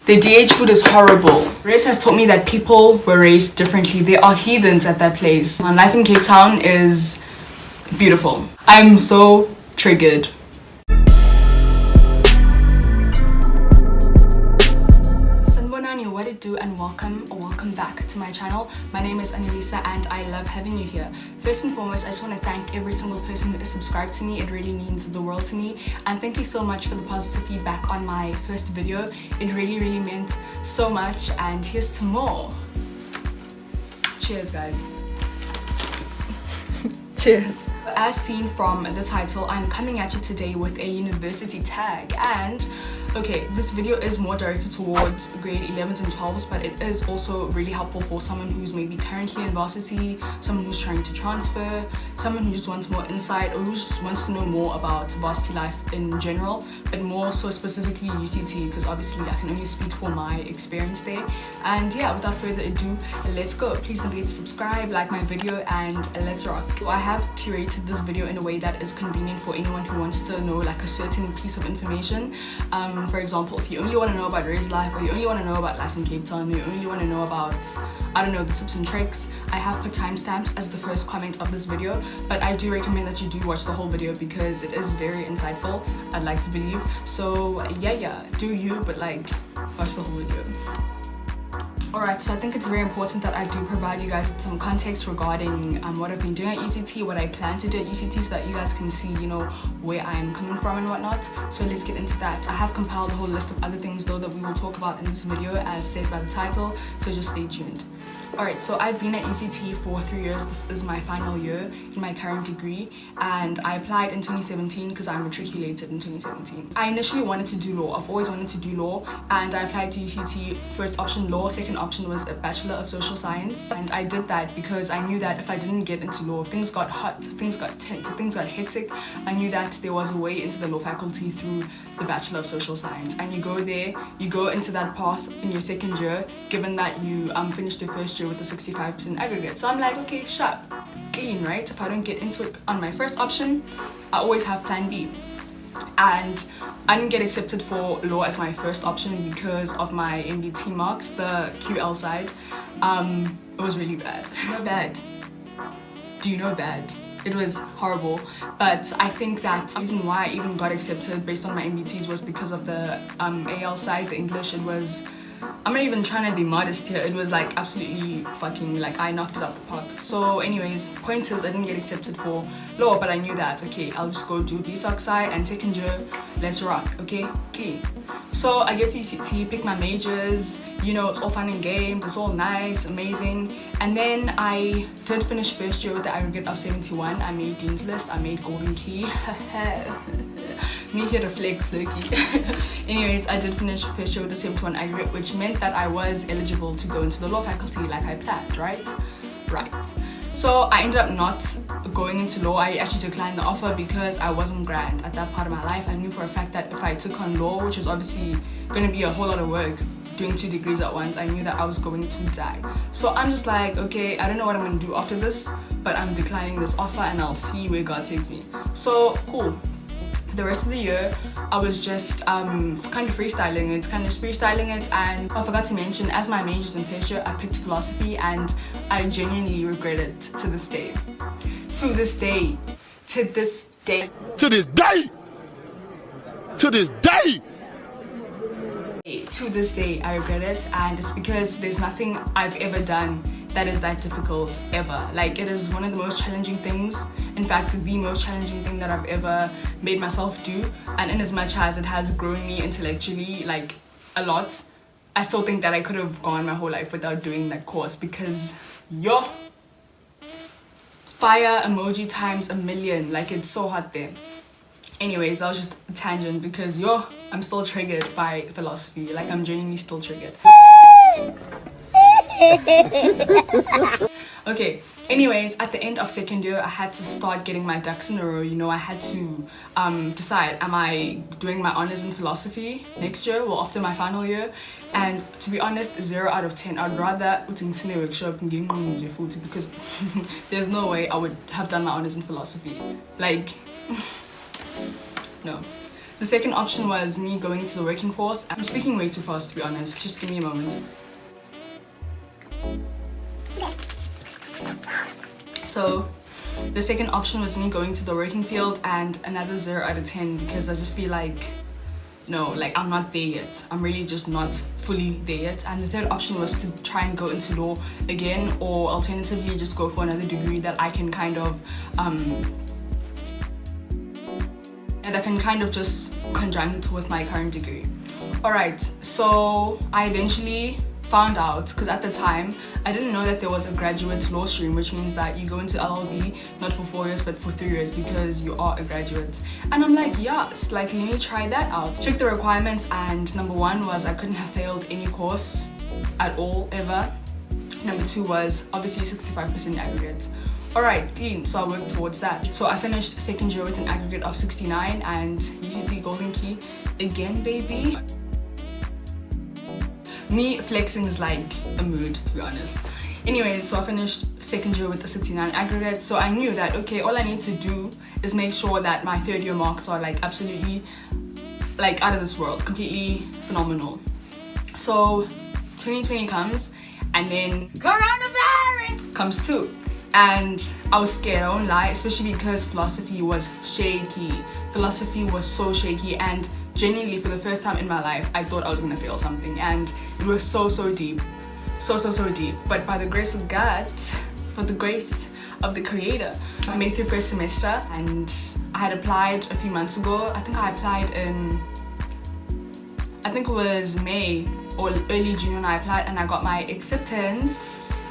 The DH food is horrible. Race has taught me that people were raised differently. They are heathens at that place. And life in Cape Town is beautiful. I'm so triggered. What it do, and welcome back to my channel. My name is Annalisa and I love having you here. First and foremost, I just want to thank every single person who is subscribed to me. It really means the world to me, and thank you so much for the positive feedback on my first video. It really meant so much, and here's to more. Cheers, guys. Cheers. As seen from the title, I'm coming at you today with a university tag, and okay, this video is more directed towards grade 11s and 12s, but it is also really helpful for someone who's maybe currently in varsity, someone who's trying to transfer, someone who just wants more insight, or who just wants to know more about varsity life in general, but more so specifically UCT, because obviously I can only speak for my experience there. And yeah, without further ado, let's go. Please don't forget to subscribe, like my video, and let's rock. So I have curated this video in a way that is convenient for anyone who wants to know like a certain piece of information. For example, if you only want to know about race life, or you only want to know about life in Cape Town, or you only want to know about, I don't know, the tips and tricks, I have put timestamps as the first comment of this video, but I do recommend that you do watch the whole video because it is very insightful, I'd like to believe. So yeah, do you, but like, watch the whole video. Alright, so I think it's very important that I do provide you guys with some context regarding what I've been doing at UCT, what I plan to do at UCT, so that you guys can see, you know, where I'm coming from and whatnot. So let's get into that. I have compiled a whole list of other things though that we will talk about in this video as said by the title, so just stay tuned. Alright, so I've been at UCT for 3 years. This is my final year in my current degree, and I applied in 2017 because I matriculated in 2017. I initially wanted to do law. I've always wanted to do law, and I applied to UCT. First option law, second option was a Bachelor of Social Science, and I did that because I knew that if I didn't get into law, if things got hot, things got tense, things got hectic, I knew that there was a way into the law faculty through the Bachelor of Social Science. And you go there, you go into that path in your second year, given that you finished your first year with a 65% aggregate. So I'm like, okay, sharp, clean, right? If I don't get into it on my first option, I always have plan B. And I didn't get accepted for law as my first option because of my MBT marks, the QL side. It was really bad. No bad. Do you know bad? It was horrible, but I think that the reason why I even got accepted based on my MBTs was because of the AL side, the English. It was, I'm not even trying to be modest here, it was like absolutely fucking, like, I knocked it out the park. So anyways, point is I didn't get accepted for law, but I knew that, okay, I'll just go do BSOC side, and second year, let's rock, okay, clean. So I get to UCT, pick my majors, you know, it's all fun and games, it's all nice, amazing. And then I did finish first year with the aggregate of 71. I made Dean's List, I made Golden Key. Me here to flex, Loki. Anyways, I did finish first year with the 71 aggregate, which meant that I was eligible to go into the law faculty like I planned, right? Right. So I ended up not going into law. I actually declined the offer because I wasn't grand at that part of my life. I knew for a fact that if I took on law, which is obviously going to be a whole lot of work, doing 2 degrees at once, I knew that I was going to die. So I'm just like, okay, I don't know what I'm going to do after this, but I'm declining this offer and I'll see where God takes me. So cool. The rest of the year, I was just kind of freestyling it, and I forgot to mention, as my majors in first year, I picked philosophy, and I genuinely regret it to this day. To this day. To this day. To this day! To this day! To this day, I regret it, and it's because there's nothing I've ever done that is that difficult ever. Like, it is one of the most challenging things, in fact the most challenging thing that I've ever made myself do, and in as much as it has grown me intellectually like a lot, I still think that I could have gone my whole life without doing that course, because yo, fire emoji times a million, like, it's so hot there. Anyways, that was just a tangent because yo, I'm still triggered by philosophy, like I'm genuinely still triggered. Okay, anyways, at the end of second year, I had to start getting my ducks in a row. You know, I had to decide, am I doing my honors in philosophy next year, well, after my final year? And to be honest, 0 out of 10. I'd rather workshop and because there's no way I would have done my honors in philosophy. Like, no. The second option was me going to the working force. I'm speaking way too fast, to be honest. Just give me a moment. So the second option was me going to the working field, and another 0 out of 10 because I just feel like, no, like I'm not there yet. I'm really just not fully there yet. And the third option was to try and go into law again, or alternatively just go for another degree that I can kind of just conjunct with my current degree. Alright, so I eventually found out, because at the time I didn't know that there was a graduate law stream, which means that you go into LLB not for 4 years but for 3 years because you are a graduate. And I'm like, yes, like let me try that out. Check the requirements, and number 1 was I couldn't have failed any course at all ever. Number 2 was obviously 65% aggregate. Alright, clean, so I worked towards that. So I finished second year with an aggregate of 69 and UCT golden key again, baby. Me flexing is like a mood, to be honest. Anyways, so I finished second year with a 69 aggregate, so I knew that, okay, all I need to do is make sure that my third year marks are like absolutely like out of this world, completely phenomenal. So 2020 comes, and then coronavirus comes too. And I was scared, I won't lie, especially because philosophy was shaky. Philosophy was so shaky, and genuinely for the first time in my life I thought I was gonna fail something, and it was so deep, so deep. But by the grace of God, for the grace of the creator, I made it through first semester. And I had applied a few months ago. I think I applied in, I think it was May or early June when I applied, and I got my acceptance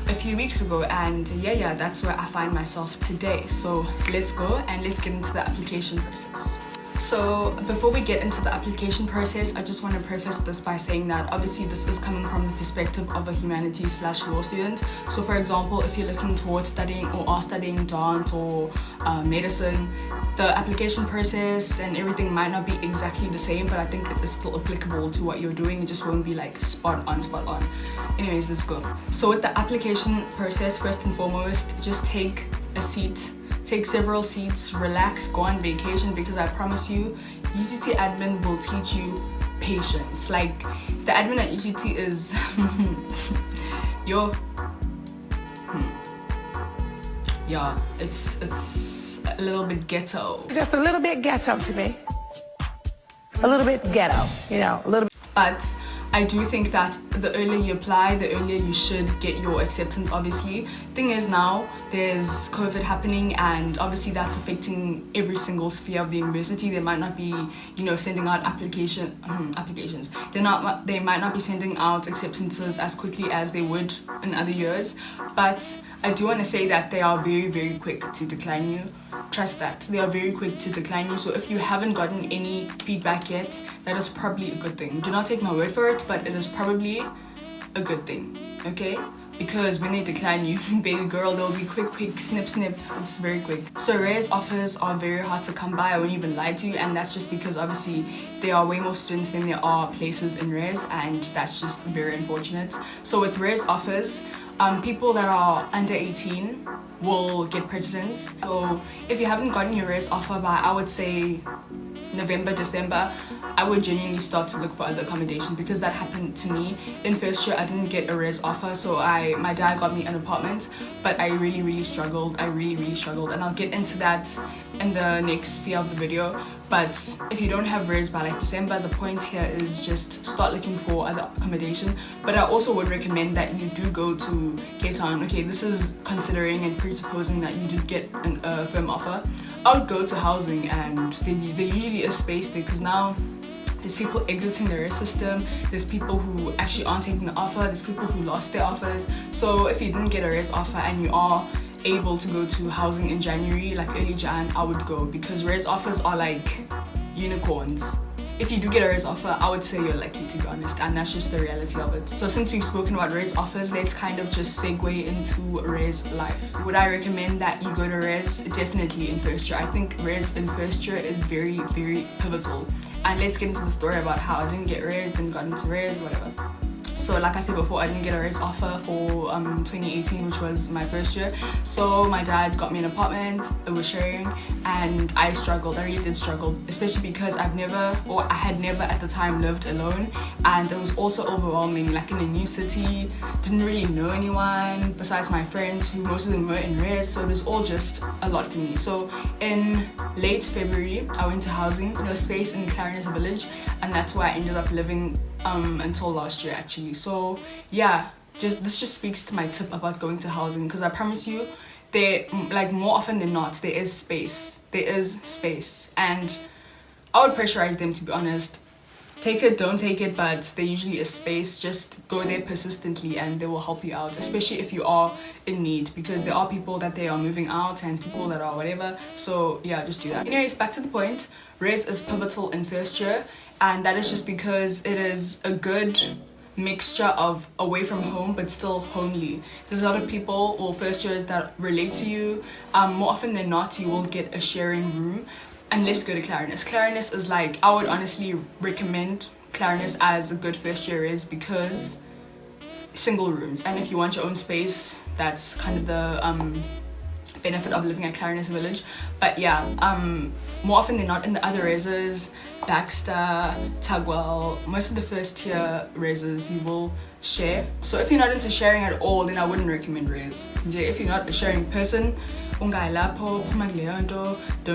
a few weeks ago, and yeah, that's where I find myself today. So let's go and let's get into the application process. So before we get into the application process, I just want to preface this by saying that obviously this is coming from the perspective of a humanities/law student. So for example, if you're looking towards studying or are studying dance or medicine, the application process and everything might not be exactly the same, but I think it is still applicable to what you're doing. It just won't be like spot on. Anyways, let's go. So with the application process, first and foremost, just take a seat. Take several seats, relax, go on vacation, because I promise you, UCT admin will teach you patience. Like, the admin at UCT is, yeah, it's a little bit ghetto. Just a little bit ghetto to me. A little bit ghetto, you know, a little bit. But I do think that the earlier you apply, the earlier you should get your acceptance, obviously. Thing is, now there's COVID happening, and obviously that's affecting every single sphere of the university. They might not be, you know, sending out applications. They might not be sending out acceptances as quickly as they would in other years. But I do want to say that they are very quick to decline you. Trust that. They are very quick to decline you. So if you haven't gotten any feedback yet, that is probably a good thing. Do not take my word for it, but it is probably a good thing, okay? Because when they decline you, baby girl, they'll be quick, snip. It's very quick. So res offers are very hard to come by. I won't even lie to you, and that's just because obviously there are way more students than there are places in res, and that's just very unfortunate. So with res offers, people that are under 18 will get precedence. So if you haven't gotten your res offer by, I would say, November, December, I would genuinely start to look for other accommodation, because that happened to me. In first year, I didn't get a res offer, so my dad got me an apartment, but I really struggled. I really struggled, and I'll get into that in the next sphere of the video. But if you don't have res by like December, the point here is just start looking for other accommodation. But I also would recommend that you do go to Cape Town. Okay, this is considering and presupposing that you did get a firm offer. I would go to housing, and there usually is space there, because now there's people exiting the res system, there's people who actually aren't taking the offer, there's people who lost their offers. So if you didn't get a res offer and you are able to go to housing in January, like early Jan, I would go, because res offers are like unicorns. If you do get a res offer, I would say you're lucky, to be honest, and that's just the reality of it. So since we've spoken about res offers, let's kind of just segue into res life. Would I recommend that you go to res? Definitely in first year. I think res in first year is very pivotal. And let's get into the story about how I didn't get res, then got into res, whatever. So like I said before, I didn't get a raise offer for 2018, which was my first year. So my dad got me an apartment, it was sharing, and I struggled. I really did struggle, especially because I had never at the time lived alone, and it was also overwhelming. Like in a new city, didn't really know anyone besides my friends, who most of them were in res, so it was all just a lot for me. So in late February, I went to housing. There was space in Clarinus Village, and that's where I ended up living until last year actually. So yeah, this just speaks to my tip about going to housing, because I promise you, there, like, more often than not, there is space, and I would pressurize them, to be honest. Take it, don't take it, but there usually is space. Just go there persistently and they will help you out, especially if you are in need, because there are people that they are moving out and people that are whatever. So yeah, just do that. Anyways, back to the point. Res is pivotal in first year, and that is just because it is a good mixture of away from home but still homely. There's a lot of people or first years that relate to you. More often than not, you will get a sharing room. And let's go to Clarinus. Clarinus is like, I would honestly recommend Clarinus as a good first year is because single rooms, and if you want your own space, that's kind of the benefit of living at Clarinus Village. But yeah, more often than not in the other reses, Baxter, Tugwell, most of the first tier reses you will share. So if you're not into sharing at all, then I wouldn't recommend res. If you're not a sharing person, don't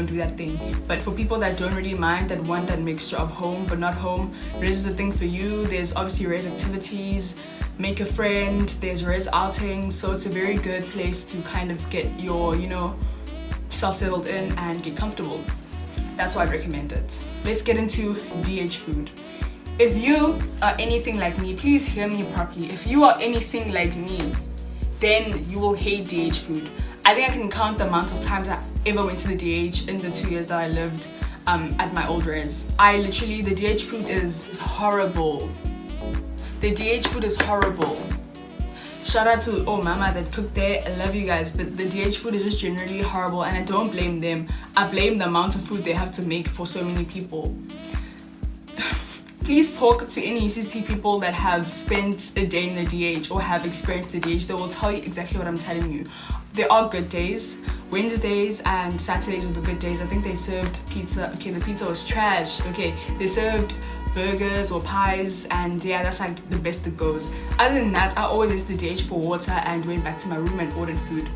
do that thing. But for people that don't really mind, that want that mixture of home but not home, res is the thing for you. There's obviously res activities, make a friend, there's res outings, so it's a very good place to kind of get your, you know, self settled in and get comfortable. That's why I'd recommend it. Let's get into DH food. If you are anything like me, please hear me properly. If you are anything like me, then you will hate DH food. I think I can count the amount of times I ever went to the DH in the 2 years that I lived at my old res. The DH food is horrible. The DH food is horrible. Shout out to mama that cooked there, I love you guys, but the DH food is just generally horrible, and I don't blame them. I blame the amount of food they have to make for so many people. Please talk to any UCT people that have spent a day in the DH or have experienced the DH. They will tell you exactly what I'm telling you. There are good days. Wednesdays and Saturdays were the good days. I think they served pizza. Okay, the pizza was trash. Okay, they served burgers or pies, and yeah, that's like the best that goes. Other than that, I always used the DH for water and went back to my room and ordered food.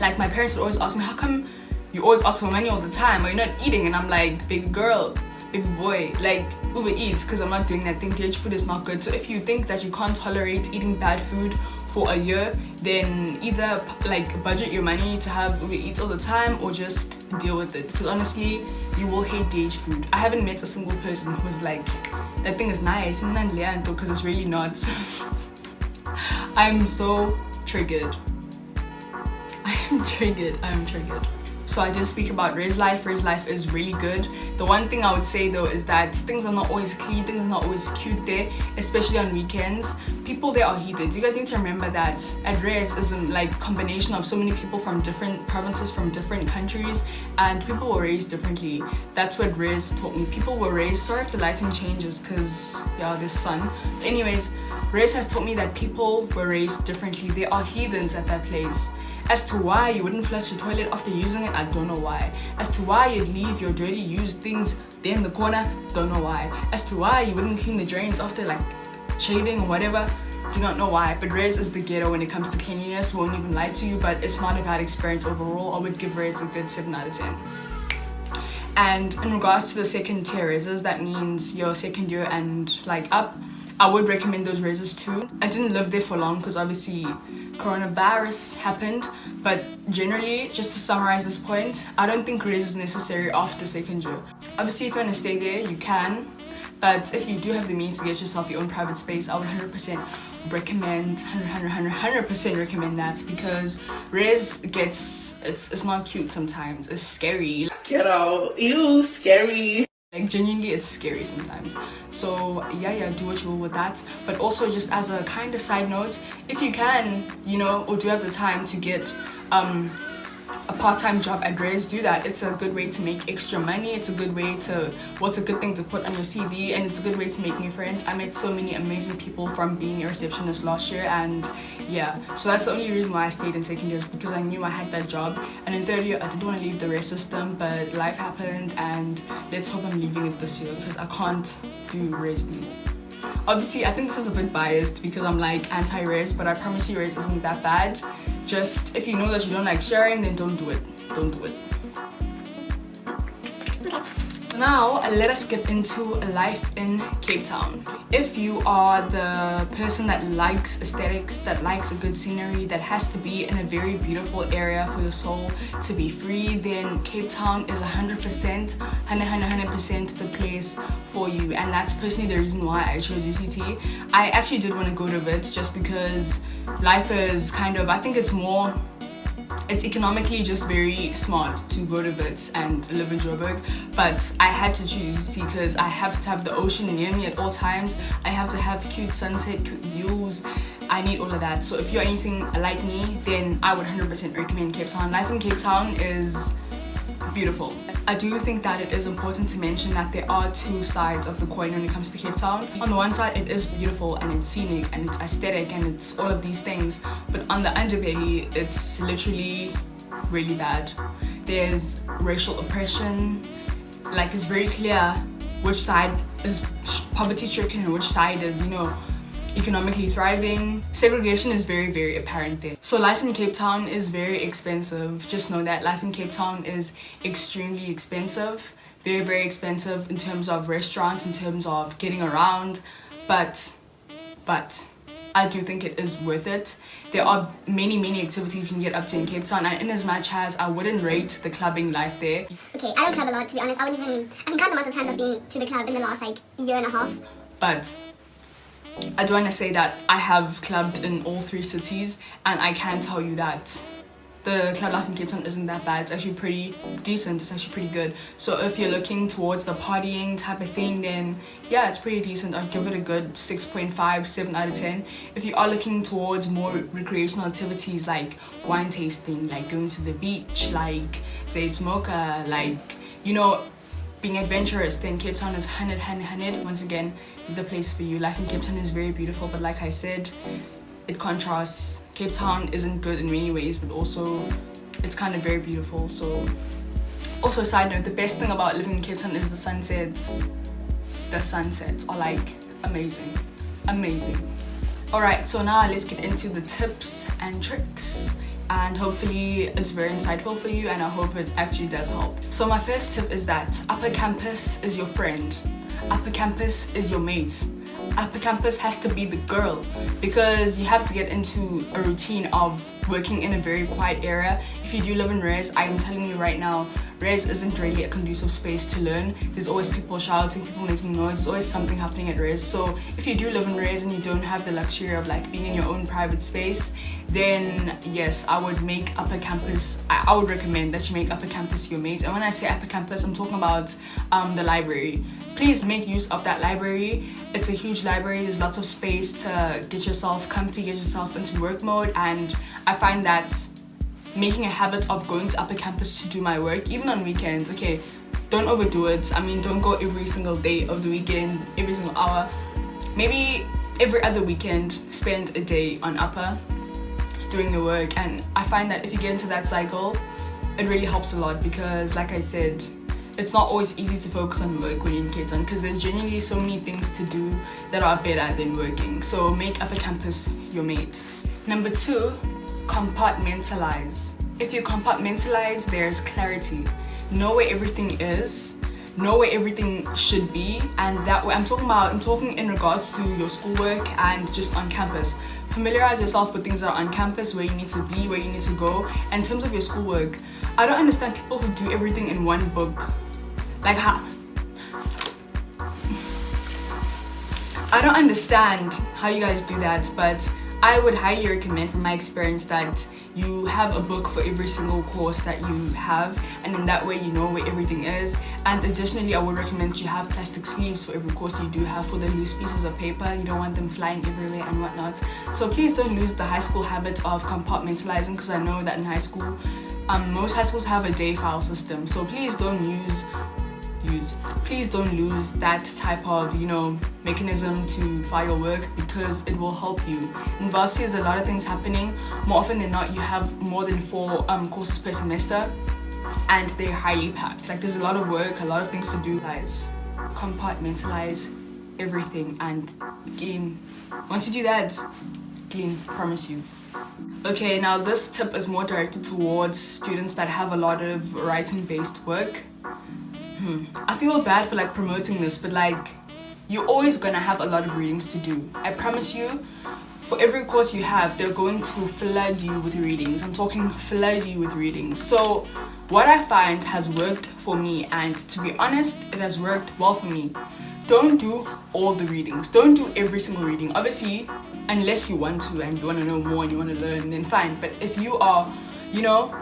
Like, my parents would always ask me, how come you always ask for money all the time? Are you not eating? And I'm like, baby girl, baby boy, like, Uber Eats, because I'm not doing that thing. DH food is not good. So if you think that you can't tolerate eating bad food for a year, then either like budget your money to have Uber Eats all the time, or just deal with it, because honestly, you will hate DH food. I haven't met a single person who's like, that thing is nice, because it's really not. I'm so triggered. I'm triggered. So I did speak about res life. Res life is really good. The one thing I would say though is that things are not always clean, things are not always cute there, especially on weekends. People there are heathens. You guys need to remember that at res is a like combination of so many people from different provinces, from different countries, and people were raised differently. That's what res taught me. People were raised, sorry if the lighting changes because yeah, there's sun. But anyways, res has taught me that people were raised differently. There are heathens at that place. As to why you wouldn't flush the toilet after using it, I don't know why. As to why you'd leave your dirty used things there in the corner, don't know why. As to why you wouldn't clean the drains after like shaving or whatever, do not know why. But res is the ghetto when it comes to cleanliness, won't even lie to you, but it's not a bad experience overall. I would give res a good 7 out of 10. And in regards to the second tier reses, that means your second year and like up, I would recommend those reses too. I didn't live there for long because obviously coronavirus happened, but generally, just to summarize this point, I don't think res is necessary after second year. Obviously, if you want to stay there, you can, but if you do have the means to get yourself your own private space, I would 100% recommend, 100% recommend that, because res gets, it's not cute sometimes, it's scary. Get out, ew, scary. Like, genuinely, it's scary sometimes. So yeah, do what you will with that. But also, just as a kind of side note, if you can, you know, or do have the time to get a part-time job at Res, do that. It's a good way to make extra money. It's a good way to, what's a good thing to put on your CV, and it's a good way to make new friends. I met so many amazing people from being a receptionist last year, and yeah, so that's the only reason why I stayed in second year, is because I knew I had that job. And in third year I didn't want to leave the Res system, but life happened, and let's hope I'm leaving it this year because I can't do Res anymore. Obviously, I think this is a bit biased because I'm like anti-Res, but I promise you Res isn't that bad. Just if you know that you don't like sharing, then don't do it. Don't do it. Now, let us get into life in Cape Town. If you are the person that likes aesthetics, that likes a good scenery, that has to be in a very beautiful area for your soul to be free, then Cape Town is 100% the place for you. And that's personally the reason why I chose UCT. I actually did want to go to Wits just because life is kind of, I think it's economically just very smart to go to Wits and live in Joburg, but I had to choose UCT because I have to have the ocean near me at all times. I have to have cute sunset, cute views. I need all of that. So if you're anything like me, then I would 100% recommend Cape Town. Life in Cape Town is beautiful. I do think that it is important to mention that there are two sides of the coin when it comes to Cape Town. On the one side, it is beautiful and it's scenic and it's aesthetic and it's all of these things, but on the underbelly, it's literally really bad. There's racial oppression. Like, it's very clear which side is poverty-stricken and which side is, you know, economically thriving. Segregation is very, very apparent there. So life in Cape Town is very expensive. Just know that life in Cape Town is extremely expensive. Very, very expensive in terms of restaurants, in terms of getting around. But I do think it is worth it. There are many activities you can get up to in Cape Town, and in as much as I wouldn't rate the clubbing life there. Okay, I don't club a lot, to be honest. I can count the amount of times I've been to the club in the last like year and a half. But I do want to say that I have clubbed in all three cities, and I can tell you that the club life in Cape Town isn't that bad. It's actually pretty decent. It's actually pretty good. So if you're looking towards the partying type of thing, then yeah, it's pretty decent. I'd give it a good 6.5, 7 out of 10. If you are looking towards more recreational activities like wine tasting, like going to the beach, like say smoker, like, you know, being adventurous, then Cape Town is 100. Once again, the place for you. Life in Cape Town is very beautiful, but like I said, it contrasts. Cape Town isn't good in many ways, but also it's kind of very beautiful. So also, side note, the best thing about living in Cape Town is the sunsets. The sunsets are like amazing. Alright, so now let's get into the tips and tricks, and hopefully it's very insightful for you, and I hope it actually does help. So my first tip is that upper campus is your friend. Upper campus is your mate. Upper campus has to be the girl, because you have to get into a routine of working in a very quiet area. If you do live in Res, I am telling you right now, Res isn't really a conducive space to learn. There's always people shouting, people making noise, there's always something happening at Res. So if you do live in Res and you don't have the luxury of like being in your own private space, then yes, I would make upper campus, I would recommend that you make upper campus your mate. And when I say upper campus, I'm talking about the library. Please make use of that library. It's a huge library. There's lots of space to get yourself comfy, get yourself into work mode, and I find that making a habit of going to upper campus to do my work, even on weekends, okay, don't overdo it. I mean, don't go every single day of the weekend, every single hour. Maybe every other weekend, spend a day on upper doing the work. And I find that if you get into that cycle, it really helps a lot, because like I said, it's not always easy to focus on work when you're in Cape Town, because there's genuinely so many things to do that are better than working. So make upper campus your mate. Number 2, compartmentalize. If you compartmentalize, there's clarity. Know where everything is, know where everything should be, and that way I'm talking in regards to your schoolwork and just on campus. Familiarize yourself with things that are on campus, where you need to be, where you need to go. And in terms of your schoolwork, I don't understand people who do everything in one book. Like, I don't understand how you guys do that, but I would highly recommend, from my experience, that you have a book for every single course that you have, and in that way you know where everything is. And additionally, I would recommend that you have plastic sleeves for every course you do have, for the loose pieces of paper. You don't want them flying everywhere and whatnot. So please don't lose the high school habit of compartmentalizing, because I know that in high school most high schools have a day file system, so please don't lose that type of, you know, mechanism to file your work, because it will help you. In varsity, there's a lot of things happening. More often than not, you have more than 4 courses per semester, and they're highly packed. Like, there's a lot of work, a lot of things to do. Guys, compartmentalize everything and clean. Once you do that, clean, promise you. Okay, now this tip is more directed towards students that have a lot of writing based work. I feel bad for like promoting this, but like, you're always gonna have a lot of readings to do. I promise you, for every course you have, they're going to flood you with readings. I'm talking flood you with readings. So what I find has worked for me, and to be honest, it has worked well for me. Don't do all the readings. Don't do every single reading. Obviously, unless you want to and you want to know more and you want to learn, then fine. But if you are, you know,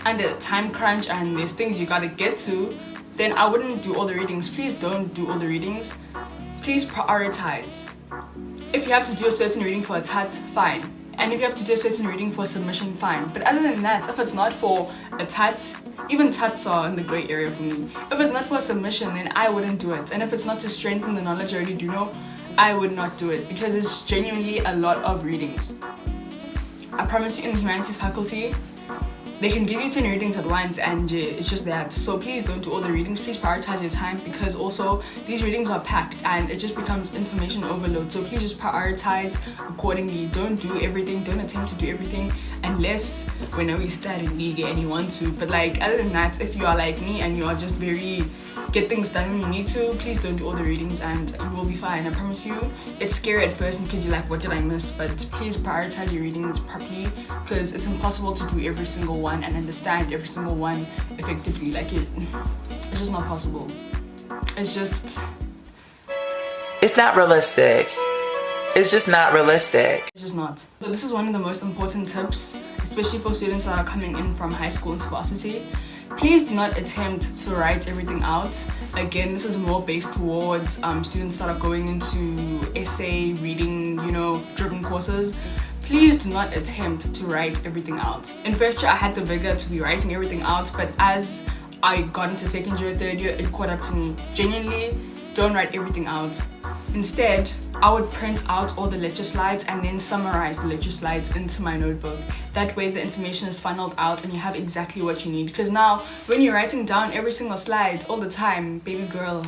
under time crunch and there's things you gotta get to, then I wouldn't do all the readings. Please don't do all the readings. Please prioritize. If you have to do a certain reading for a TAT, fine. And if you have to do a certain reading for submission, fine. But other than that, if it's not for a TAT, even TATs are in the grey area for me. If it's not for a submission, then I wouldn't do it. And if it's not to strengthen the knowledge I already do know, I would not do it, because it's genuinely a lot of readings. I promise you, in the humanities faculty, they can give you 10 readings at once, and it's just that. So please don't do all the readings. Please prioritize your time, because also these readings are packed and it just becomes information overload. So please just prioritize accordingly. Don't do everything. Don't attempt to do everything unless when we start in league and you want to. But like, other than that, if you are like me and you are just very get things done when you need to, please don't do all the readings and you will be fine. I promise you. It's scary at first because you're like, what did I miss? But please prioritize your readings properly, because it's impossible to do every single one and understand every single one effectively. Like, it's just not possible. It's not realistic. It's just not realistic. It's just not. So this is one of the most important tips, especially for students that are coming in from high school into varsity. Please do not attempt to write everything out. Again, this is more based towards students that are going into essay reading, you know, driven courses. Please do not attempt to write everything out. In first year, I had the vigor to be writing everything out, but as I got into second year, third year, it caught up to me. Genuinely, don't write everything out. Instead, I would print out all the lecture slides and then summarize the lecture slides into my notebook. That way the information is funneled out and you have exactly what you need. Because now, when you're writing down every single slide all the time, baby girl,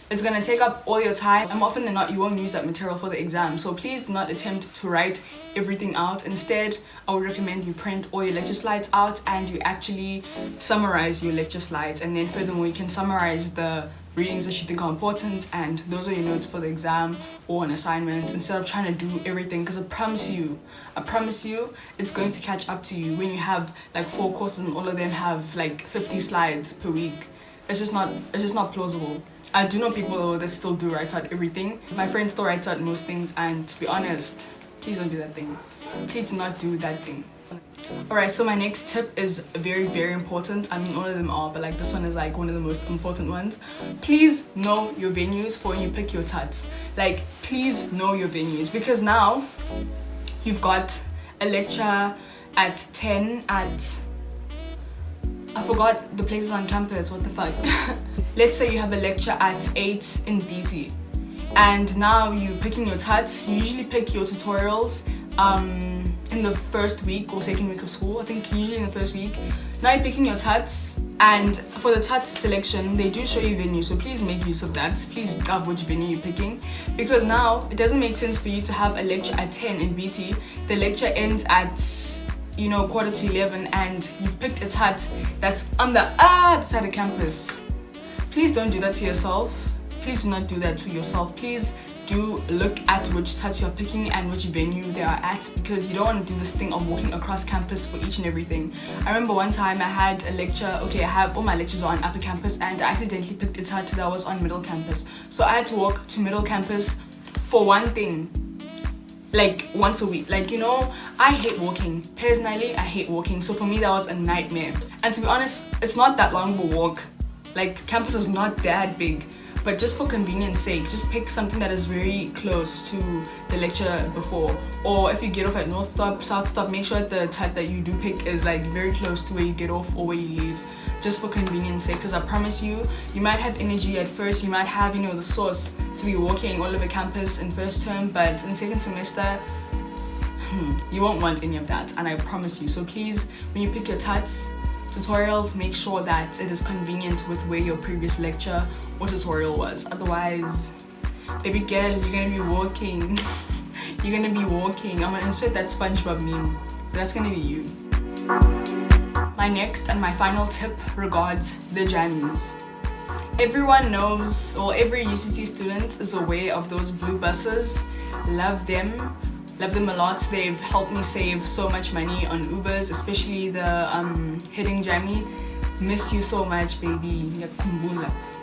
it's gonna take up all your time, and more often than not, you won't use that material for the exam. So please do not attempt to write everything out. Instead, I would recommend you print all your lecture slides out and you actually summarize your lecture slides. And then furthermore, you can summarize the readings that you think are important, and those are your notes for the exam or an assignment, instead of trying to do everything. Because I promise you, it's going to catch up to you when you have like 4 courses and all of them have like 50 slides per week. It's just not plausible. I do know people that still do write out everything. My friends still write out most things, and to be honest, please don't do that thing. Please do not do that thing. Alright, so my next tip is very, very important. I mean, all of them are, but like this one is like one of the most important ones. Please know your venues for when you pick your TATs. Like, please know your venues, because now you've got a lecture at 10 at, I forgot the places on campus, what the fuck. Let's say you have a lecture at 8 in BT, and now you're picking your TATs. You usually pick your tutorials in the first week or second week of school. I think usually in the first week. Now you're picking your TATs, and for the TAT selection, they do show you venues, so please make use of that. Please gov which venue you're picking, because now it doesn't make sense for you to have a lecture at 10 in BT. The lecture ends at, you know, 11:15, and you've picked a TAT that's on the side of campus. Please don't do that to yourself. Please do not do that to yourself. Please do look at which TATs you're picking and which venue they are at, because you don't want to do this thing of walking across campus for each and everything. I remember one time I had a lecture, okay, I have all my lectures on upper campus, and I accidentally picked a TAT that was on middle campus. So I had to walk to middle campus for one thing, like once a week. Like, you know, I hate walking. Personally, I hate walking. So for me, that was a nightmare. And to be honest, it's not that long of a walk. Like, campus is not that big. but just for convenience sake, just pick something that is very close to the lecture before. Or if you get off at North Stop, South Stop, make sure that the tat that you do pick is like very close to where you get off or where you leave, just for convenience sake. Because I promise you, you might have energy at first, you might have, you know, the source to be walking all over campus in first term, but in second semester, you won't want any of that, and I promise you. So please, when you pick your tats, tutorials, make sure that it is convenient with where your previous lecture or tutorial was. Otherwise, baby girl, you're gonna be walking. You're gonna be walking. I'm gonna insert that SpongeBob meme. That's gonna be you. My next and my final tip regards the jammies. Everyone knows, or every UCT student is aware of those blue buses. Love them a lot. They've helped me save so much money on Ubers, especially the heading jammy. Miss you so much, baby.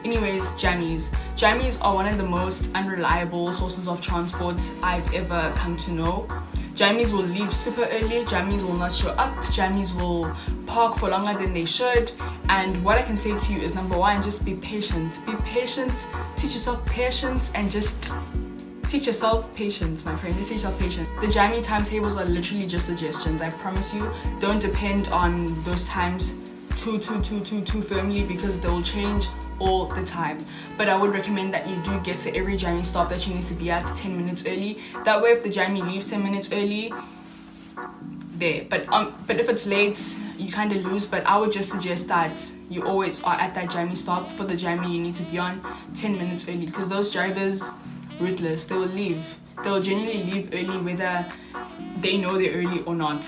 Anyways, jammies are one of the most unreliable sources of transport I've ever come to know. Jammies will leave super early, jammies will not show up, jammies will park for longer than they should. And what I can say to you is, number one, just be patient. Be patient, teach yourself patience, and just teach yourself patience, my friend. Just teach yourself patience. The jammy timetables are literally just suggestions. I promise you, don't depend on those times too firmly, because they will change all the time. But I would recommend that you do get to every jammy stop that you need to be at 10 minutes early. That way, if the jammy leaves 10 minutes early, there. But if it's late, you kind of lose. But I would just suggest that you always are at that jammy stop for the jammy you need to be on 10 minutes early, because those drivers, ruthless, they will leave. They will genuinely leave early whether they know they're early or not,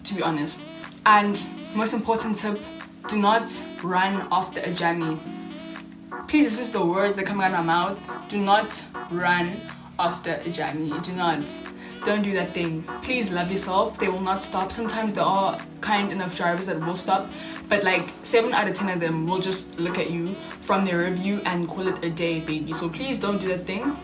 to be honest. And most important tip, do not run after a jammy. Please, it's just the words that come out of my mouth. Do not run after a jammy. Don't do that thing. Please love yourself. They will not stop. Sometimes there are kind enough drivers that will stop, but like 7 out of 10 of them will just look at you from their review and call it a day, baby. So please don't do that thing.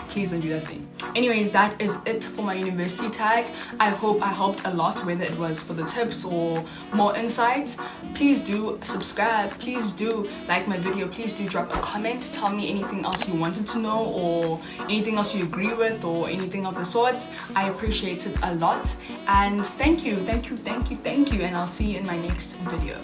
Please don't do that thing. Anyways, that is it for my university tag. I hope I helped a lot, whether it was for the tips or more insights. Please do subscribe. Please do like my video. Please do drop a comment. Tell me anything else you wanted to know, or anything else you agree with, or anything of the sorts. I appreciate it a lot. And thank you. And I'll see you in my next video.